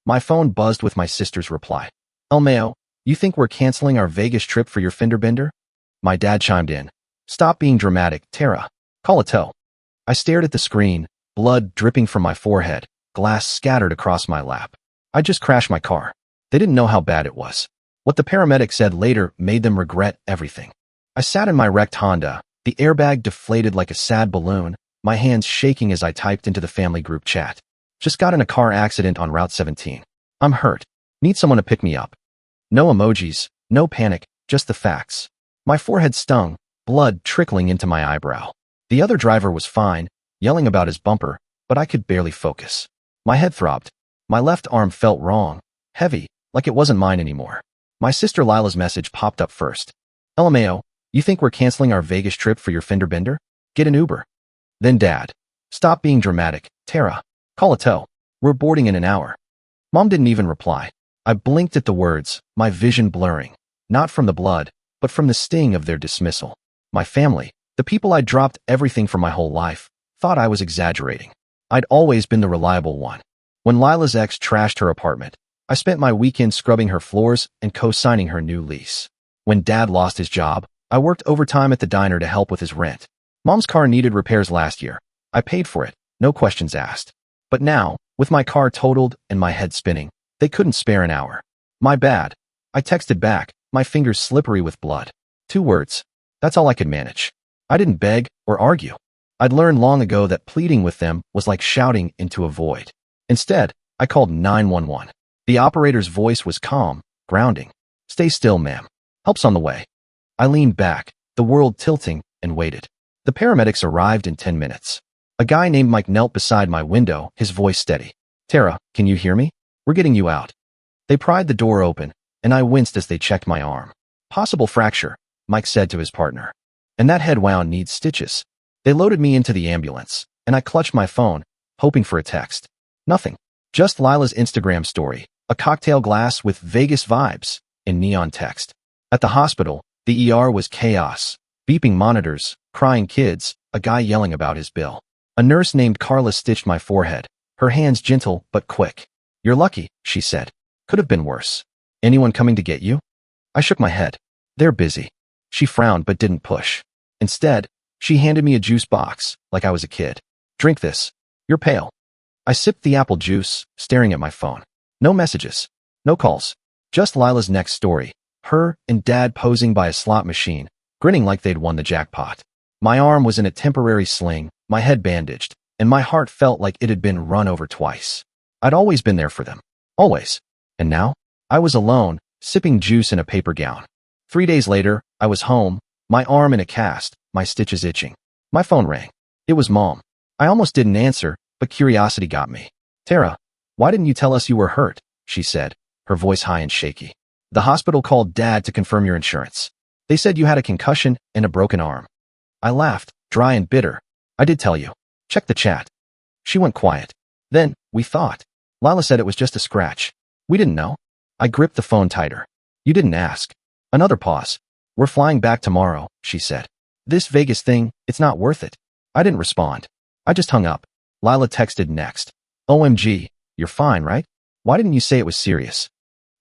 My phone buzzed with my sister's reply. "Elmeo, you think we're canceling our Vegas trip for your fender bender?" My dad chimed in. "Stop being dramatic, Tara. Call a tow." I stared at the screen, blood dripping from my forehead, glass scattered across my lap. I just crashed my car. They didn't know how bad it was. What the paramedic said later made them regret everything. I sat in my wrecked Honda, the airbag deflated like a sad balloon, my hands shaking as I typed into the family group chat. "Just got in a car accident on Route 17. I'm hurt. Need someone to pick me up." No emojis, no panic, just the facts. My forehead stung, blood trickling into my eyebrow. The other driver was fine, yelling about his bumper, but I could barely focus. My head throbbed. My left arm felt wrong, heavy, like it wasn't mine anymore. My sister Lila's message popped up first. "LMAO, you think we're canceling our Vegas trip for your fender bender? Get an Uber." Then Dad. "Stop being dramatic, Tara. Call a tow. We're boarding in an hour." Mom didn't even reply. I blinked at the words, my vision blurring, not from the blood, but from the sting of their dismissal. My family, the people I'd dropped everything for my whole life, thought I was exaggerating. I'd always been the reliable one. When Lila's ex trashed her apartment, I spent my weekend scrubbing her floors and co-signing her new lease. When Dad lost his job, I worked overtime at the diner to help with his rent. Mom's car needed repairs last year. I paid for it, no questions asked. But now, with my car totaled and my head spinning, they couldn't spare an hour. "My bad." I texted back, my fingers slippery with blood. 2 words. That's all I could manage. I didn't beg or argue. I'd learned long ago that pleading with them was like shouting into a void. Instead, I called 911. The operator's voice was calm, grounding. "Stay still, ma'am. Help's on the way." I leaned back, the world tilting, and waited. The paramedics arrived in 10 minutes. A guy named Mike knelt beside my window, his voice steady. "Tara, can you hear me? We're getting you out." They pried the door open, and I winced as they checked my arm. "Possible fracture," Mike said to his partner. "And that head wound needs stitches." They loaded me into the ambulance, and I clutched my phone, hoping for a text. Nothing. Just Lila's Instagram story, a cocktail glass with Vegas vibes, in neon text. At the hospital, the ER was chaos. Beeping monitors, crying kids, a guy yelling about his bill. A nurse named Carla stitched my forehead, her hands gentle but quick. "You're lucky," she said. "Could have been worse. Anyone coming to get you?" I shook my head. "They're busy." She frowned but didn't push. Instead, she handed me a juice box, like I was a kid. "Drink this. You're pale." I sipped the apple juice, staring at my phone. No messages. No calls. Just Lila's next story. Her and Dad posing by a slot machine, grinning like they'd won the jackpot. My arm was in a temporary sling, my head bandaged, and my heart felt like it had been run over twice. I'd always been there for them. Always. And now, I was alone, sipping juice in a paper gown. 3 days later, I was home, my arm in a cast, my stitches itching. My phone rang. It was Mom. I almost didn't answer, but curiosity got me. "Tara, why didn't you tell us you were hurt?" she said, her voice high and shaky. "The hospital called Dad to confirm your insurance. They said you had a concussion and a broken arm." I laughed, dry and bitter. "I did tell you. Check the chat." She went quiet. "Then, we thought. Lila said it was just a scratch. We didn't know." I gripped the phone tighter. "You didn't ask." Another pause. "We're flying back tomorrow," she said. "This Vegas thing, it's not worth it." I didn't respond. I just hung up. Lila texted next. "OMG, you're fine, right? Why didn't you say it was serious?"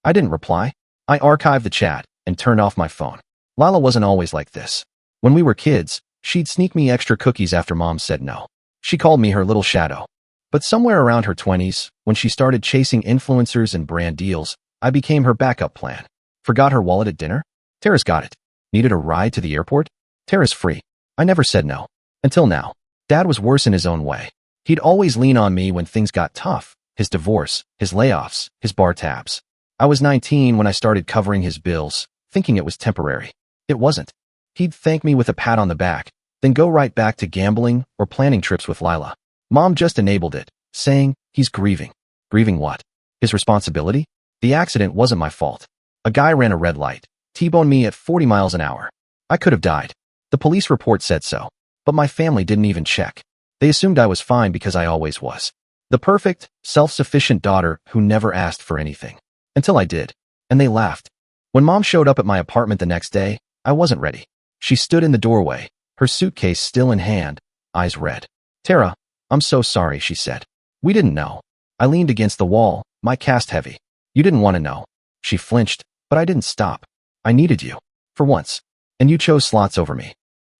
I didn't reply. I archived the chat and turned off my phone. Lila wasn't always like this. When we were kids, she'd sneak me extra cookies after Mom said no. She called me her little shadow. But somewhere around her 20s, when she started chasing influencers and brand deals, I became her backup plan. Forgot her wallet at dinner? Tara's got it. Needed a ride to the airport? Tara's free. I never said no. Until now. Dad was worse in his own way. He'd always lean on me when things got tough. His divorce, his layoffs, his bar tabs. I was 19 when I started covering his bills, thinking it was temporary. It wasn't. He'd thank me with a pat on the back, then go right back to gambling or planning trips with Lila. Mom just enabled it, saying, "He's grieving." Grieving what? His responsibility? The accident wasn't my fault. A guy ran a red light, T-boned me at 40 miles an hour. I could have died. The police report said so. But my family didn't even check. They assumed I was fine because I always was. The perfect, self-sufficient daughter who never asked for anything. Until I did. And they laughed. When Mom showed up at my apartment the next day, I wasn't ready. She stood in the doorway, her suitcase still in hand, eyes red. "Tara, I'm so sorry," she said. "We didn't know." I leaned against the wall, my cast heavy. You didn't want to know. She flinched, but I didn't stop. I needed you. For once. And you chose slots over me.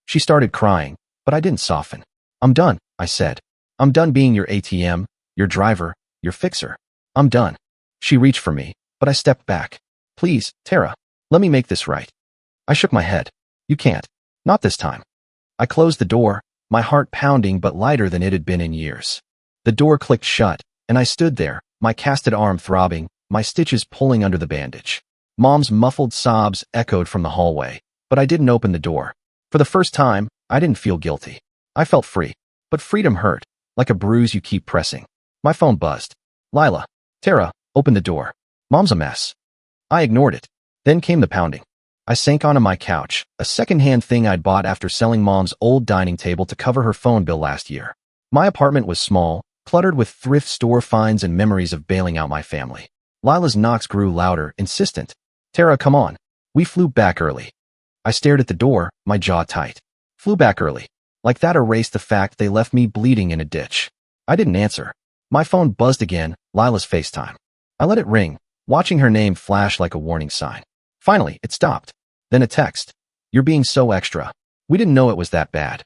She started crying, but I didn't soften. I'm done, I said. I'm done being your ATM, your driver, your fixer. I'm done. She reached for me, but I stepped back. Please, Tara, let me make this right. I shook my head. You can't. Not this time. I closed the door, my heart pounding but lighter than it had been in years. The door clicked shut, and I stood there, my casted arm throbbing, my stitches pulling under the bandage. Mom's muffled sobs echoed from the hallway, but I didn't open the door. For the first time, I didn't feel guilty. I felt free. But freedom hurt, like a bruise you keep pressing. My phone buzzed. Lila. Tara, open the door. Mom's a mess. I ignored it. Then came the pounding. I sank onto my couch, a second-hand thing I'd bought after selling Mom's old dining table to cover her phone bill last year. My apartment was small, cluttered with thrift store finds and memories of bailing out my family. Lila's knocks grew louder, insistent. Tara, come on. We flew back early. I stared at the door, my jaw tight. Flew back early. Like that erased the fact they left me bleeding in a ditch. I didn't answer. My phone buzzed again, Lila's FaceTime. I let it ring, watching her name flash like a warning sign. Finally, it stopped. Then a text. You're being so extra. We didn't know it was that bad.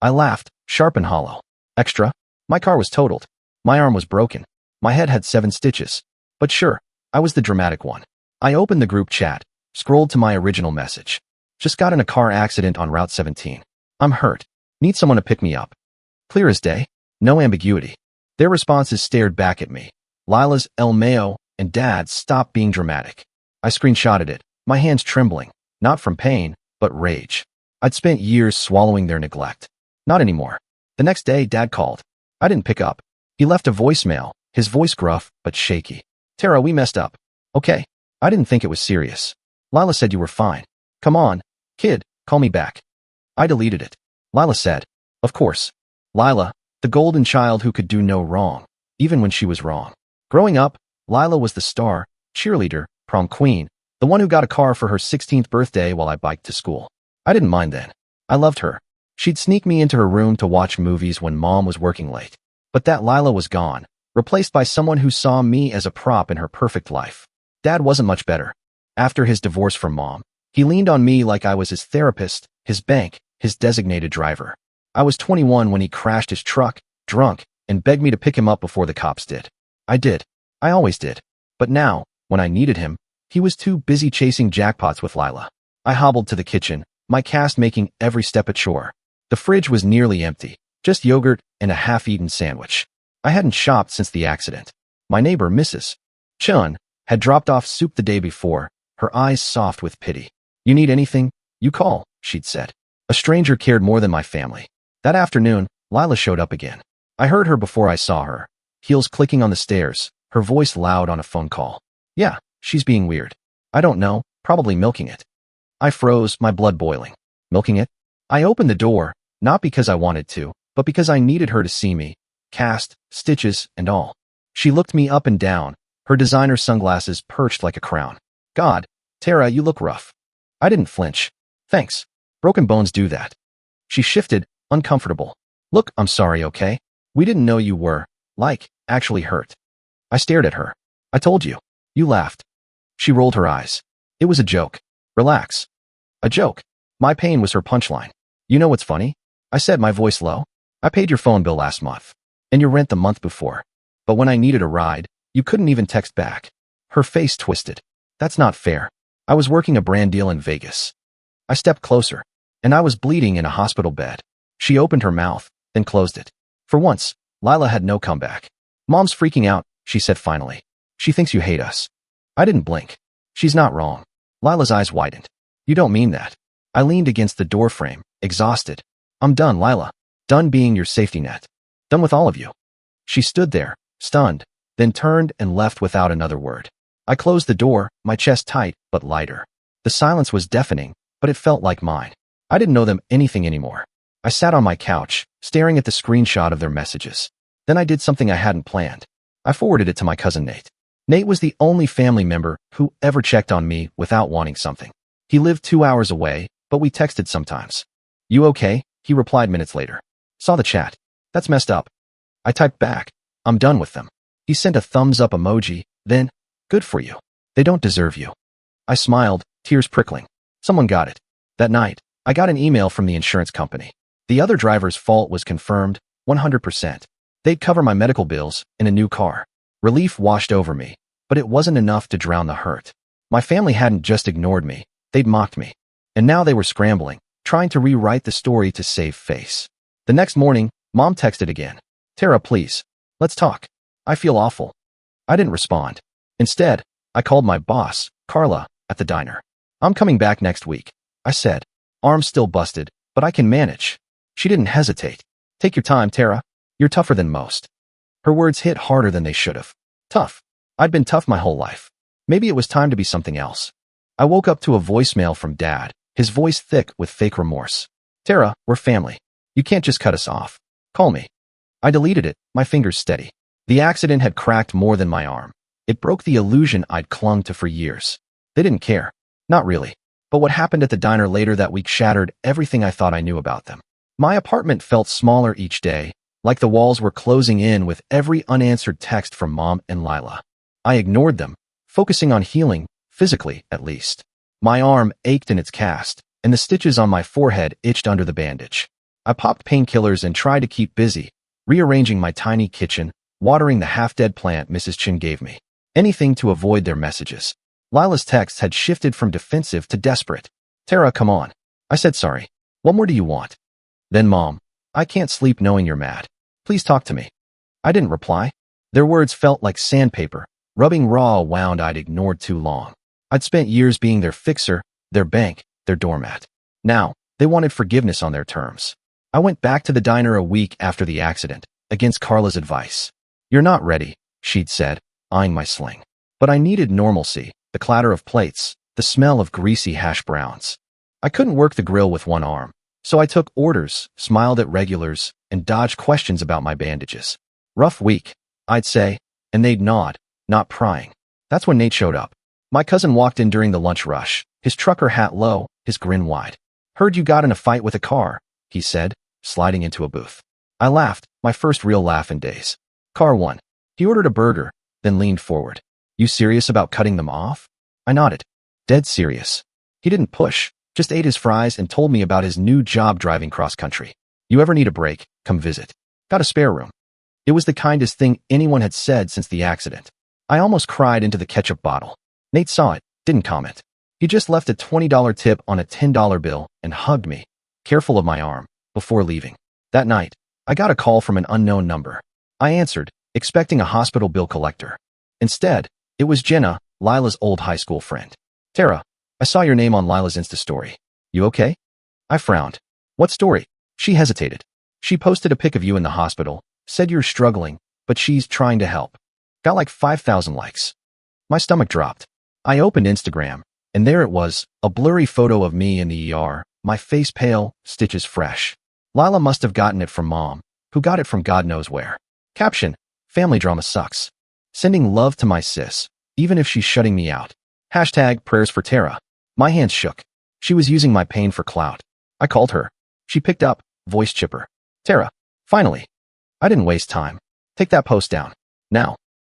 I laughed, sharp and hollow. Extra? My car was totaled. My arm was broken. My head had 7 stitches. But sure, I was the dramatic one. I opened the group chat, scrolled to my original message. Just got in a car accident on Route 17. I'm hurt. Need someone to pick me up. Clear as day. No ambiguity. Their responses stared back at me. Lila's El Mayo and Dad's stopped being dramatic. I screenshotted it, my hands trembling, not from pain, but rage. I'd spent years swallowing their neglect. Not anymore. The next day, Dad called. I didn't pick up. He left a voicemail, his voice gruff, but shaky. Tara, we messed up. Okay. I didn't think it was serious. Lila said you were fine. Come on, kid, call me back. I deleted it. Lila said. Of course. Lila, the golden child who could do no wrong, even when she was wrong. Growing up, Lila was the star, cheerleader, prom queen, the one who got a car for her 16th birthday while I biked to school. I didn't mind then. I loved her. She'd sneak me into her room to watch movies when Mom was working late. But that Lila was gone, replaced by someone who saw me as a prop in her perfect life. Dad wasn't much better. After his divorce from Mom, he leaned on me like I was his therapist, his bank, his designated driver. I was 21 when he crashed his truck, drunk, and begged me to pick him up before the cops did. I did. I always did. But now, when I needed him, he was too busy chasing jackpots with Lila. I hobbled to the kitchen, my cast making every step a chore. The fridge was nearly empty, just yogurt and a half-eaten sandwich. I hadn't shopped since the accident. My neighbor, Mrs. Chun, had dropped off soup the day before, her eyes soft with pity. You need anything? You call, she'd said. A stranger cared more than my family. That afternoon, Lila showed up again. I heard her before I saw her, heels clicking on the stairs, her voice loud on a phone call. Yeah, she's being weird. I don't know, probably milking it. I froze, my blood boiling. Milking it? I opened the door, not because I wanted to, but because I needed her to see me, cast, stitches, and all. She looked me up and down, her designer sunglasses perched like a crown. God, Tara, you look rough. I didn't flinch. Thanks. Broken bones do that. She shifted, uncomfortable. Look, I'm sorry, okay? We didn't know you were, actually hurt. I stared at her. I told you. You laughed. She rolled her eyes. It was a joke. Relax. A joke. My pain was her punchline. You know what's funny? I said, my voice low. I paid your phone bill last month. And your rent the month before. But when I needed a ride, you couldn't even text back. Her face twisted. That's not fair. I was working a brand deal in Vegas. I stepped closer, and I was bleeding in a hospital bed. She opened her mouth, then closed it. For once, Lila had no comeback. Mom's freaking out, she said finally. She thinks you hate us. I didn't blink. She's not wrong. Lila's eyes widened. You don't mean that. I leaned against the doorframe, exhausted. I'm done, Lila. Done being your safety net. Done with all of you. She stood there, stunned, then turned and left without another word. I closed the door, my chest tight, but lighter. The silence was deafening, but it felt like mine. I didn't know them anything anymore. I sat on my couch, staring at the screenshot of their messages. Then I did something I hadn't planned. I forwarded it to my cousin Nate. Nate was the only family member who ever checked on me without wanting something. He lived 2 hours away, but we texted sometimes. You okay? He replied minutes later. Saw the chat. That's messed up. I typed back. I'm done with them. He sent a thumbs up emoji, Then, good for you. They don't deserve you. I smiled, tears prickling. Someone got it. That night, I got an email from the insurance company. The other driver's fault was confirmed, 100%. They'd cover my medical bills in a new car. Relief washed over me, but it wasn't enough to drown the hurt. My family hadn't just ignored me, they'd mocked me. And now they were scrambling, trying to rewrite the story to save face. The next morning, Mom texted again. Tara, please. Let's talk. I feel awful. I didn't respond. Instead, I called my boss, Carla, at the diner. I'm coming back next week, I said. Arm still busted, but I can manage. She didn't hesitate. Take your time, Tara. You're tougher than most. Her words hit harder than they should have. Tough. I'd been tough my whole life. Maybe it was time to be something else. I woke up to a voicemail from Dad, his voice thick with fake remorse. Tara, we're family. You can't just cut us off. Call me. I deleted it, my fingers steady. The accident had cracked more than my arm. It broke the illusion I'd clung to for years. They didn't care. Not really. But what happened at the diner later that week shattered everything I thought I knew about them. My apartment felt smaller each day, like the walls were closing in with every unanswered text from Mom and Lila. I ignored them, focusing on healing, physically at least. My arm ached in its cast, and the stitches on my forehead itched under the bandage. I popped painkillers and tried to keep busy, rearranging my tiny kitchen, watering the half-dead plant Mrs. Chin gave me. Anything to avoid their messages. Lila's texts had shifted from defensive to desperate. Tara, come on. I said sorry. What more do you want? Then Mom, I can't sleep knowing you're mad. Please talk to me. I didn't reply. Their words felt like sandpaper, rubbing raw a wound I'd ignored too long. I'd spent years being their fixer, their bank, their doormat. Now, they wanted forgiveness on their terms. I went back to the diner a week after the accident, against Carla's advice. You're not ready, she'd said, eyeing my sling. But I needed normalcy, the clatter of plates, the smell of greasy hash browns. I couldn't work the grill with one arm, so I took orders, smiled at regulars, and dodged questions about my bandages. Rough week, I'd say, and they'd nod, not prying. That's when Nate showed up. My cousin walked in during the lunch rush, his trucker hat low, his grin wide. Heard you got in a fight with a car, he said, sliding into a booth. I laughed, my first real laugh in days. Car won. He ordered a burger, then leaned forward. You serious about cutting them off? I nodded. Dead serious. He didn't push, just ate his fries and told me about his new job driving cross-country. You ever need a break, come visit. Got a spare room. It was the kindest thing anyone had said since the accident. I almost cried into the ketchup bottle. Nate saw it, didn't comment. He just left a $20 tip on a $10 bill and hugged me, careful of my arm, before leaving. That night, I got a call from an unknown number. I answered, expecting a hospital bill collector. Instead, it was Jenna, Lila's old high school friend. Tara, I saw your name on Lila's Insta story. You okay? I frowned. What story? She hesitated. She posted a pic of you in the hospital, said you're struggling, but she's trying to help. Got like 5,000 likes. My stomach dropped. I opened Instagram, and there it was, a blurry photo of me in the ER, my face pale, stitches fresh. Lila must have gotten it from Mom, who got it from God knows where. Caption, family drama sucks. Sending love to my sis, even if she's shutting me out. Hashtag prayers for Tara. My hands shook. She was using my pain for clout. I called her. She picked up, voice chipper. Tara, finally. I didn't waste time. Take that post down. Now.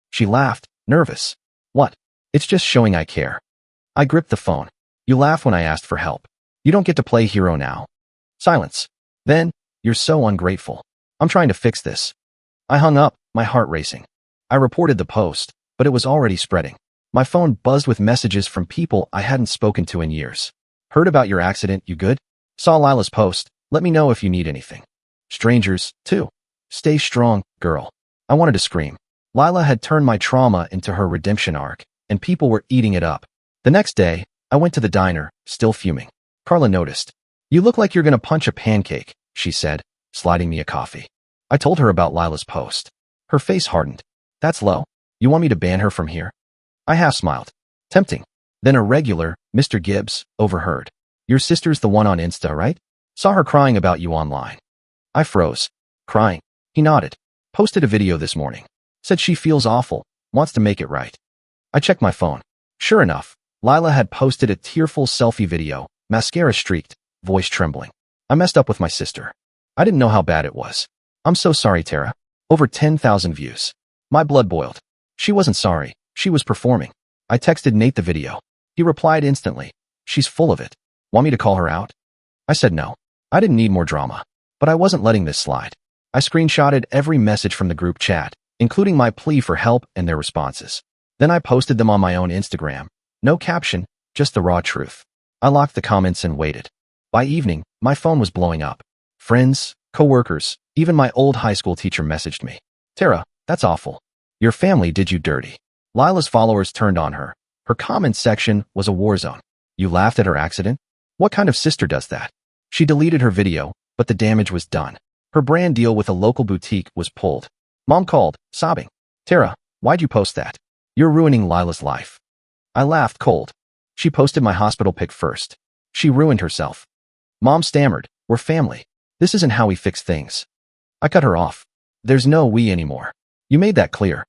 She laughed, nervous. What? It's just showing I care. I gripped the phone. You laugh when I asked for help. You don't get to play hero now. Silence. Then, you're so ungrateful. I'm trying to fix this. I hung up, my heart racing. I reported the post, but it was already spreading. My phone buzzed with messages from people I hadn't spoken to in years. Heard about your accident, you good? Saw Lila's post, let me know if you need anything. Strangers, too. Stay strong, girl. I wanted to scream. Lila had turned my trauma into her redemption arc, and people were eating it up. The next day, I went to the diner, still fuming. Carla noticed. You look like you're gonna punch a pancake, she said, sliding me a coffee. I told her about Lila's post. Her face hardened. That's low. You want me to ban her from here? I half smiled. Tempting. Then a regular, Mr. Gibbs, overheard. Your sister's the one on Insta, right? Saw her crying about you online. I froze. Crying. He nodded. Posted a video this morning. Said she feels awful, wants to make it right. I checked my phone. Sure enough, Lila had posted a tearful selfie video, mascara streaked, voice trembling. I messed up with my sister. I didn't know how bad it was. I'm so sorry, Tara. Over 10,000 views. My blood boiled. She wasn't sorry. She was performing. I texted Nate the video. He replied instantly. She's full of it. Want me to call her out? I said no. I didn't need more drama. But I wasn't letting this slide. I screenshotted every message from the group chat, including my plea for help and their responses. Then I posted them on my own Instagram. No caption, just the raw truth. I locked the comments and waited. By evening, my phone was blowing up. Friends, coworkers, even my old high school teacher messaged me. Tara, that's awful. Your family did you dirty. Lila's followers turned on her. Her comments section was a war zone. You laughed at her accident? What kind of sister does that? She deleted her video, but the damage was done. Her brand deal with a local boutique was pulled. Mom called, sobbing. Tara, why'd you post that? You're ruining Lila's life. I laughed cold. She posted my hospital pic first. She ruined herself. Mom stammered, we're family. This isn't how we fix things. I cut her off. There's no we anymore. You made that clear.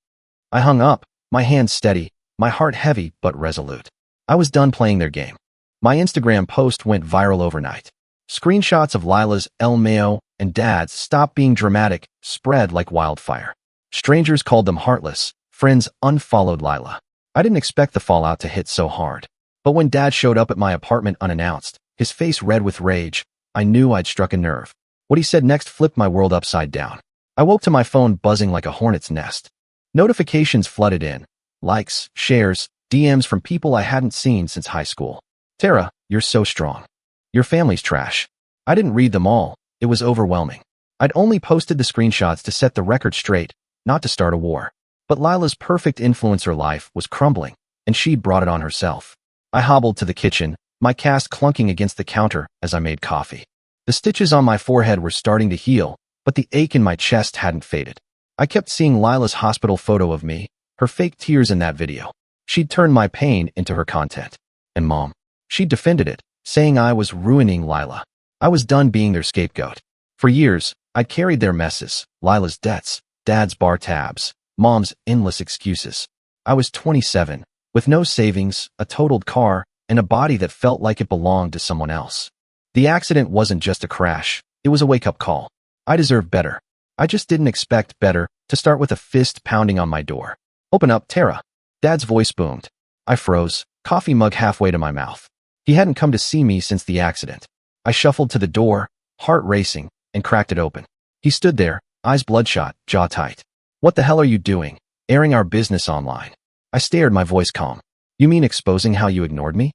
I hung up, my hands steady, my heart heavy but resolute. I was done playing their game. My Instagram post went viral overnight. Screenshots of Lila's LMAO and Dad's Stop Being Dramatic spread like wildfire. Strangers called them heartless. Friends unfollowed Lila. I didn't expect the fallout to hit so hard. But when Dad showed up at my apartment unannounced, his face red with rage, I knew I'd struck a nerve. What he said next flipped my world upside down. I woke to my phone buzzing like a hornet's nest. Notifications flooded in. Likes, shares, DMs from people I hadn't seen since high school. Tara, you're so strong. Your family's trash. I didn't read them all. It was overwhelming. I'd only posted the screenshots to set the record straight, not to start a war. But Lila's perfect influencer life was crumbling, and she'd brought it on herself. I hobbled to the kitchen, my cast clunking against the counter as I made coffee. The stitches on my forehead were starting to heal, but the ache in my chest hadn't faded. I kept seeing Lila's hospital photo of me, her fake tears in that video. She'd turned my pain into her content. And Mom, she'd defended it, saying I was ruining Lila. I was done being their scapegoat. For years, I'd carried their messes, Lila's debts, Dad's bar tabs, Mom's endless excuses. I was 27, with no savings, a totaled car, and a body that felt like it belonged to someone else. The accident wasn't just a crash, it was a wake-up call. I deserved better. I just didn't expect better to start with a fist pounding on my door. Open up, Tara. Dad's voice boomed. I froze, coffee mug halfway to my mouth. He hadn't come to see me since the accident. I shuffled to the door, heart racing, and cracked it open. He stood there, eyes bloodshot, jaw tight. What the hell are you doing, airing our business online? I stared, my voice calm. You mean exposing how you ignored me?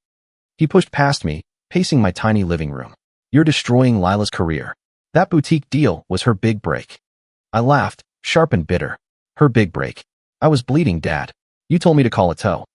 He pushed past me, pacing my tiny living room. You're destroying Lila's career. That boutique deal was her big break. I laughed, sharp and bitter. Her big break. I was bleeding, Dad. You told me to call a tow.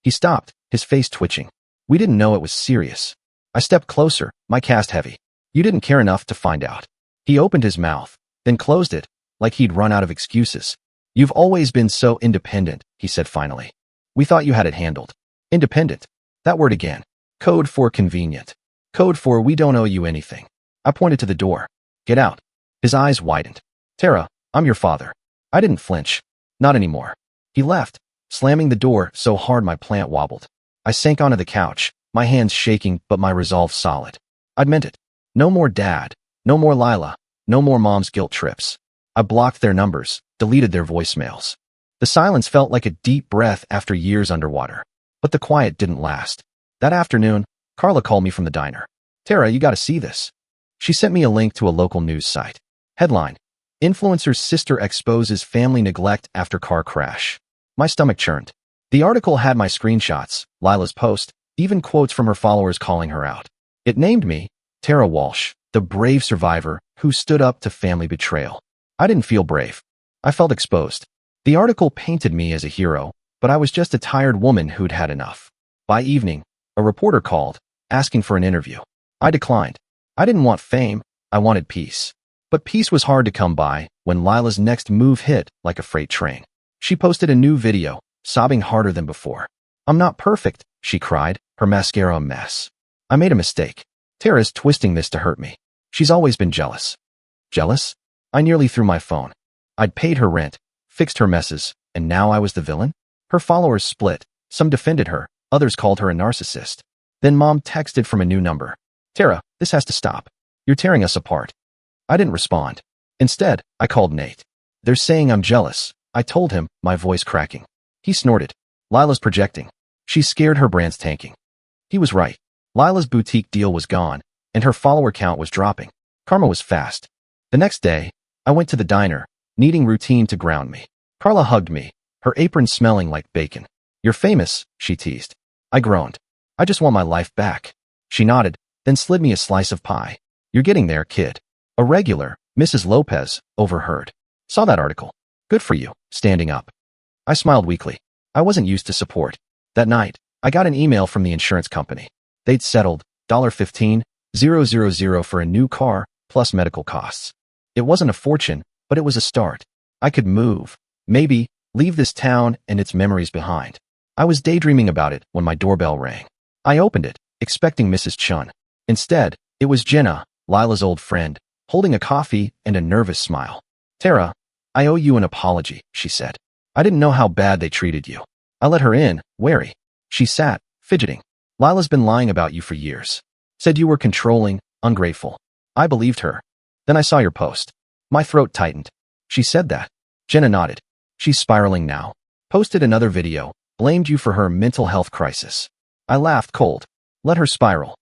He stopped, his face twitching. We didn't know it was serious. I stepped closer, my cast heavy. You didn't care enough to find out. He opened his mouth, then closed it, like he'd run out of excuses. You've always been so independent, he said finally. We thought you had it handled. Independent. That word again. Code for convenient. Code for we don't owe you anything. I pointed to the door. Get out. His eyes widened. Tara, I'm your father. I didn't flinch. Not anymore. He left, slamming the door so hard my plant wobbled. I sank onto the couch, my hands shaking but my resolve solid. I'd meant it. No more Dad. No more Lila. No more Mom's guilt trips. I blocked their numbers, deleted their voicemails. The silence felt like a deep breath after years underwater. But the quiet didn't last. That afternoon, Carla called me from the diner. Tara, you gotta see this. She sent me a link to a local news site. Headline: Influencer's sister exposes family neglect after car crash. My stomach churned. The article had my screenshots, Lila's post, even quotes from her followers calling her out. It named me, Tara Walsh, the brave survivor who stood up to family betrayal. I didn't feel brave. I felt exposed. The article painted me as a hero, but I was just a tired woman who'd had enough. By evening, a reporter called, asking for an interview. I declined. I didn't want fame, I wanted peace. But peace was hard to come by when Lila's next move hit like a freight train. She posted a new video, sobbing harder than before. I'm not perfect, she cried, her mascara a mess. I made a mistake. Tara's twisting this to hurt me. She's always been jealous. Jealous? I nearly threw my phone. I'd paid her rent, fixed her messes, and now I was the villain? Her followers split. Some defended her, others called her a narcissist. Then Mom texted from a new number. Tara, this has to stop. You're tearing us apart. I didn't respond. Instead, I called Nate. They're saying I'm jealous, I told him, my voice cracking. He snorted. Lila's projecting. She's scared her brand's tanking. He was right. Lila's boutique deal was gone, and her follower count was dropping. Karma was fast. The next day, I went to the diner, needing routine to ground me. Carla hugged me, her apron smelling like bacon. You're famous, she teased. I groaned. I just want my life back. She nodded, then slid me a slice of pie. You're getting there, kid. A regular, Mrs. Lopez, overheard. Saw that article. Good for you, standing up. I smiled weakly. I wasn't used to support. That night, I got an email from the insurance company. They'd settled $15,000 for a new car, plus medical costs. It wasn't a fortune, but it was a start. I could move, maybe, leave this town and its memories behind. I was daydreaming about it when my doorbell rang. I opened it, expecting Mrs. Chun. Instead, it was Jenna, Lila's old friend, holding a coffee and a nervous smile. Tara, I owe you an apology, she said. I didn't know how bad they treated you. I let her in, wary. She sat, fidgeting. Lila's been lying about you for years. Said you were controlling, ungrateful. I believed her. Then I saw your post. My throat tightened. She said that. Jenna nodded. She's spiraling now. Posted another video, blamed you for her mental health crisis. I laughed cold. Let her spiral.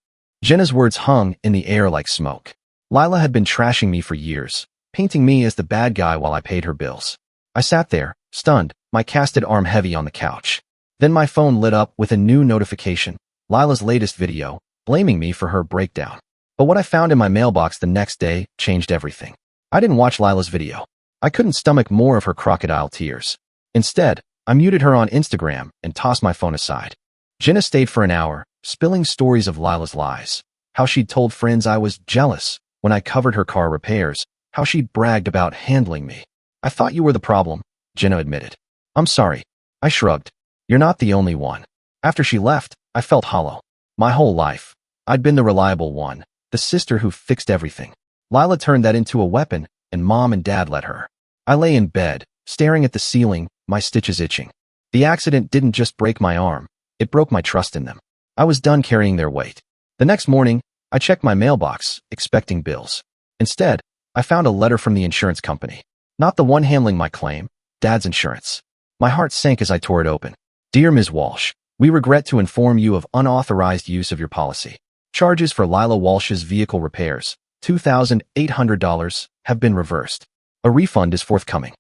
Jenna's words hung in the air like smoke. Lila had been trashing me for years, painting me as the bad guy while I paid her bills. I sat there, stunned, my casted arm heavy on the couch. Then my phone lit up with a new notification, Lila's latest video, blaming me for her breakdown. But what I found in my mailbox the next day changed everything. I didn't watch Lila's video. I couldn't stomach more of her crocodile tears. Instead, I muted her on Instagram and tossed my phone aside. Jenna stayed for an hour, spilling stories of Lila's lies. How she'd told friends I was jealous when I covered her car repairs. How she'd bragged about handling me. I thought you were the problem, Jenna admitted. I'm sorry. I shrugged. You're not the only one. After she left, I felt hollow. My whole life, I'd been the reliable one, the sister who fixed everything. Lila turned that into a weapon, and Mom and Dad let her. I lay in bed, staring at the ceiling, my stitches itching. The accident didn't just break my arm, it broke my trust in them. I was done carrying their weight. The next morning, I checked my mailbox, expecting bills. Instead, I found a letter from the insurance company. Not the one handling my claim, Dad's insurance. My heart sank as I tore it open. Dear Ms. Walsh, we regret to inform you of unauthorized use of your policy. Charges for Lila Walsh's vehicle repairs, $2,800, have been reversed. A refund is forthcoming.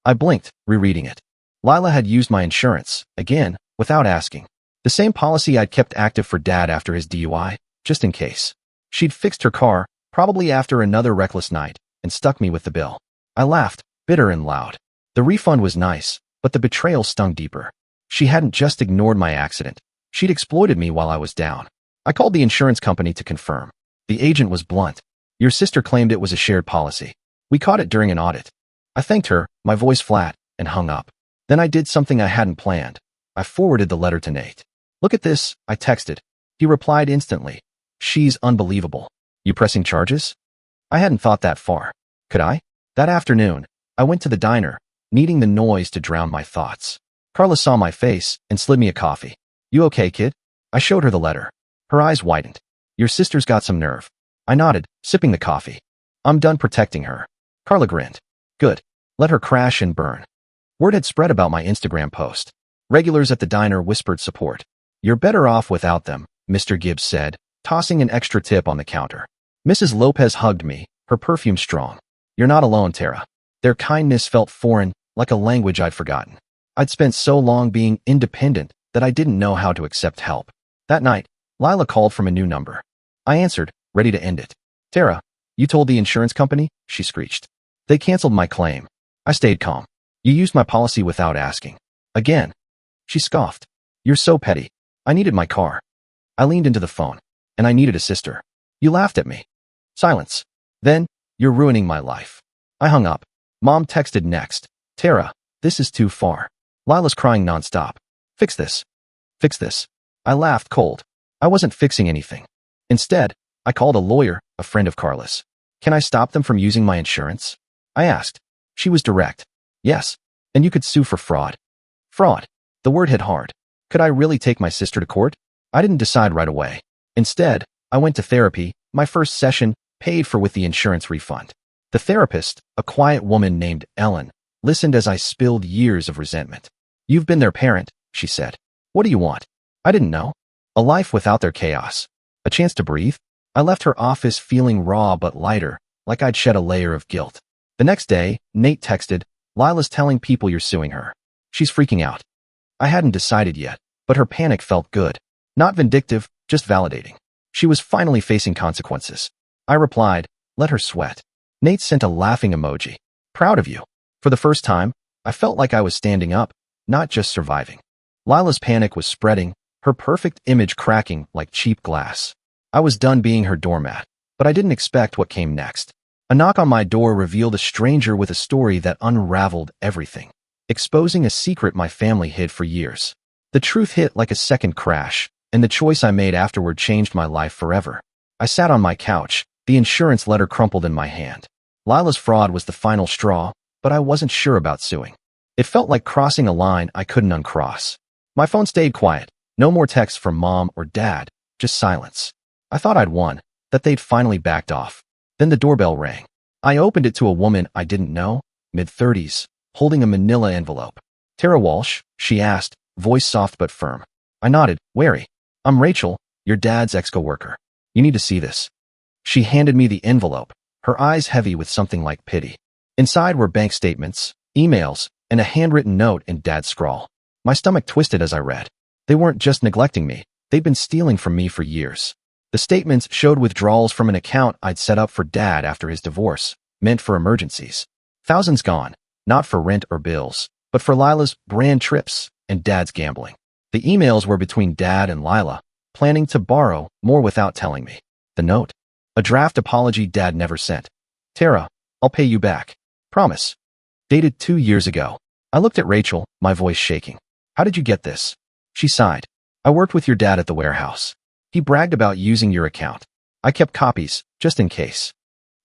I blinked, rereading it. Lila had used my insurance, again, without asking. The same policy I'd kept active for Dad after his DUI, just in case. She'd fixed her car, probably after another reckless night, and stuck me with the bill. I laughed, bitter and loud. The refund was nice, but the betrayal stung deeper. She hadn't just ignored my accident. She'd exploited me while I was down. I called the insurance company to confirm. The agent was blunt. Your sister claimed it was a shared policy. We caught it during an audit. I thanked her, my voice flat, and hung up. Then I did something I hadn't planned. I forwarded the letter to Nate. Look at this, I texted. He replied instantly. She's unbelievable. You pressing charges? I hadn't thought that far. Could I? That afternoon, I went to the diner, needing the noise to drown my thoughts. Carla saw my face and slid me a coffee. You okay, kid? I showed her the letter. Her eyes widened. Your sister's got some nerve. I nodded, sipping the coffee. I'm done protecting her. Carla grinned. Good. Let her crash and burn. Word had spread about my Instagram post. Regulars at the diner whispered support. You're better off without them, Mr. Gibbs said, tossing an extra tip on the counter. Mrs. Lopez hugged me, her perfume strong. You're not alone, Tara. Their kindness felt foreign, like a language I'd forgotten. I'd spent so long being independent that I didn't know how to accept help. That night, Lila called from a new number. I answered, ready to end it. Tara, you told the insurance company? She screeched. They canceled my claim. I stayed calm. You used my policy without asking. Again. She scoffed. You're so petty. I needed my car. I leaned into the phone. And I needed a sister. You laughed at me. Silence. Then, you're ruining my life. I hung up. Mom texted next. Tara, this is too far. Lila's crying nonstop. Fix this. Fix this. I laughed cold. I wasn't fixing anything. Instead, I called a lawyer, a friend of Carla's. Can I stop them from using my insurance? I asked. She was direct. Yes. And you could sue for fraud. Fraud. The word hit hard. Could I really take my sister to court? I didn't decide right away. Instead, I went to therapy, my first session, paid for with the insurance refund. The therapist, a quiet woman named Ellen, listened as I spilled years of resentment. You've been their parent, she said. What do you want? I didn't know. A life without their chaos. A chance to breathe? I left her office feeling raw but lighter, like I'd shed a layer of guilt. The next day, Nate texted, Lila's telling people you're suing her. She's freaking out. I hadn't decided yet, but her panic felt good. Not vindictive, just validating. She was finally facing consequences. I replied, let her sweat. Nate sent a laughing emoji. Proud of you. For the first time, I felt like I was standing up, not just surviving. Lila's panic was spreading, her perfect image cracking like cheap glass. I was done being her doormat, but I didn't expect what came next. A knock on my door revealed a stranger with a story that unraveled everything, exposing a secret my family hid for years. The truth hit like a second crash, and the choice I made afterward changed my life forever. I sat on my couch, the insurance letter crumpled in my hand. Lila's fraud was the final straw, but I wasn't sure about suing. It felt like crossing a line I couldn't uncross. My phone stayed quiet. No more texts from mom or dad, just silence. I thought I'd won, that they'd finally backed off. Then the doorbell rang. I opened it to a woman I didn't know, mid-30s, holding a manila envelope. Tara Walsh, she asked, voice soft but firm. I nodded, wary. I'm Rachel, your dad's ex-coworker. You need to see this. She handed me the envelope, her eyes heavy with something like pity. Inside were bank statements, emails, and a handwritten note in dad's scrawl. My stomach twisted as I read. They weren't just neglecting me, they'd been stealing from me for years. The statements showed withdrawals from an account I'd set up for dad after his divorce, meant for emergencies. Thousands gone, not for rent or bills, but for Lila's brand trips and dad's gambling. The emails were between dad and Lila, planning to borrow more without telling me. The note? A draft apology dad never sent. Tara, I'll pay you back. Promise. Dated 2 years ago. I looked at Rachel, my voice shaking. How did you get this? She sighed. I worked with your dad at the warehouse. He bragged about using your account. I kept copies, just in case.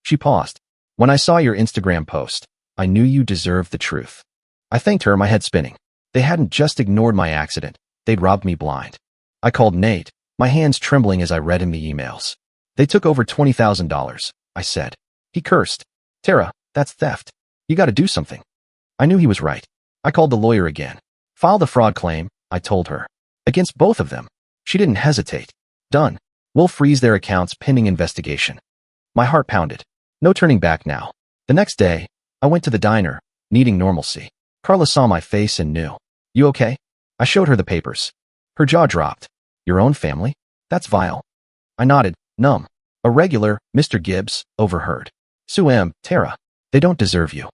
She paused. When I saw your Instagram post, I knew you deserved the truth. I thanked her, my head spinning. They hadn't just ignored my accident, they'd robbed me blind. I called Nate, my hands trembling as I read him the emails. They took over $20,000, I said. He cursed. Tara, that's theft. You gotta do something. I knew he was right. I called the lawyer again. File the fraud claim, I told her. Against both of them. She didn't hesitate. Done. We'll freeze their accounts pending investigation. My heart pounded. No turning back now. The next day, I went to the diner, needing normalcy. Carla saw my face and knew. You okay? I showed her the papers. Her jaw dropped. Your own family? That's vile. I nodded, numb. A regular, Mr. Gibbs, overheard. Sue M, Tara. They don't deserve you.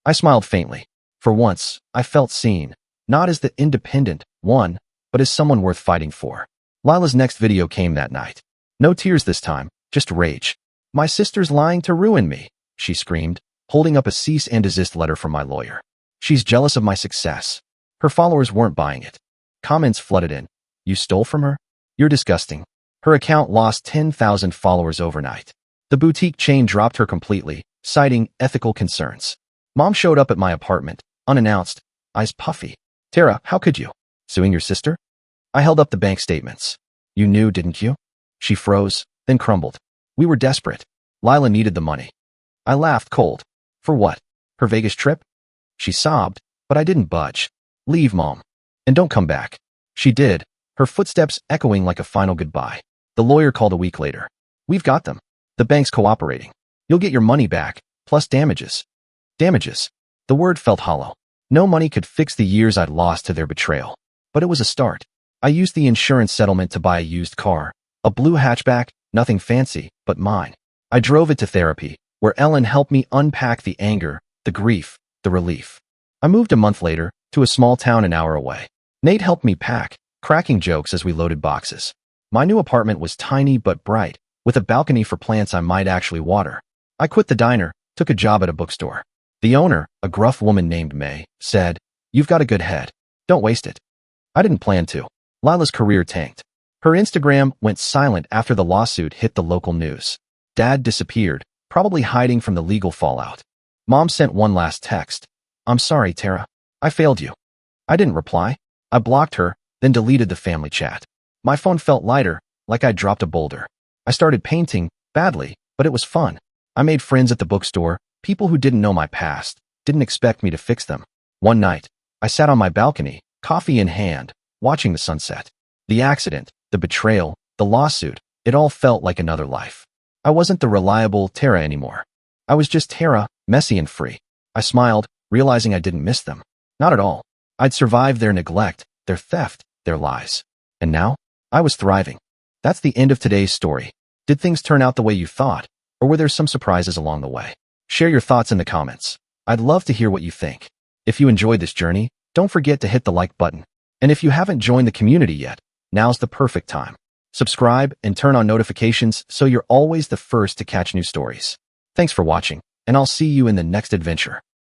I smiled faintly. For once, I felt seen. Not as the independent one, but as someone worth fighting for. Lila's next video came that night. No tears this time, just rage. My sister's lying to ruin me, she screamed, holding up a cease and desist letter from my lawyer. She's jealous of my success. Her followers weren't buying it. Comments flooded in. You stole from her? You're disgusting. Her account lost 10,000 followers overnight. The boutique chain dropped her completely, citing ethical concerns. Mom showed up at my apartment, unannounced, eyes puffy. Tara, how could you? Suing your sister? I held up the bank statements. You knew, didn't you? She froze, then crumbled. We were desperate. Lila needed the money. I laughed cold. For what? Her Vegas trip? She sobbed, but I didn't budge. Leave, Mom. And don't come back. She did, her footsteps echoing like a final goodbye. The lawyer called a week later. We've got them. The bank's cooperating. You'll get your money back, plus damages. Damages. The word felt hollow. No money could fix the years I'd lost to their betrayal. But it was a start. I used the insurance settlement to buy a used car. A blue hatchback, nothing fancy, but mine. I drove it to therapy, where Ellen helped me unpack the anger, the grief, the relief. I moved a month later, to a small town an hour away. Nate helped me pack, cracking jokes as we loaded boxes. My new apartment was tiny but bright, with a balcony for plants I might actually water. I quit the diner, took a job at a bookstore. The owner, a gruff woman named May, said, You've got a good head. Don't waste it. I didn't plan to. Lila's career tanked. Her Instagram went silent after the lawsuit hit the local news. Dad disappeared, probably hiding from the legal fallout. Mom sent one last text. I'm sorry, Tara. I failed you. I didn't reply. I blocked her, then deleted the family chat. My phone felt lighter, like I'd dropped a boulder. I started painting, badly, but it was fun. I made friends at the bookstore, people who didn't know my past, didn't expect me to fix them. One night, I sat on my balcony, coffee in hand, watching the sunset. The accident, the betrayal, the lawsuit, it all felt like another life. I wasn't the reliable Tara anymore. I was just Tara, messy and free. I smiled, realizing I didn't miss them. Not at all. I'd survived their neglect, their theft, their lies. And now, I was thriving. That's the end of today's story. Did things turn out the way you thought, or were there some surprises along the way? Share your thoughts in the comments. I'd love to hear what you think. If you enjoyed this journey, don't forget to hit the like button. And if you haven't joined the community yet, now's the perfect time. Subscribe and turn on notifications so you're always the first to catch new stories. Thanks for watching, and I'll see you in the next adventure.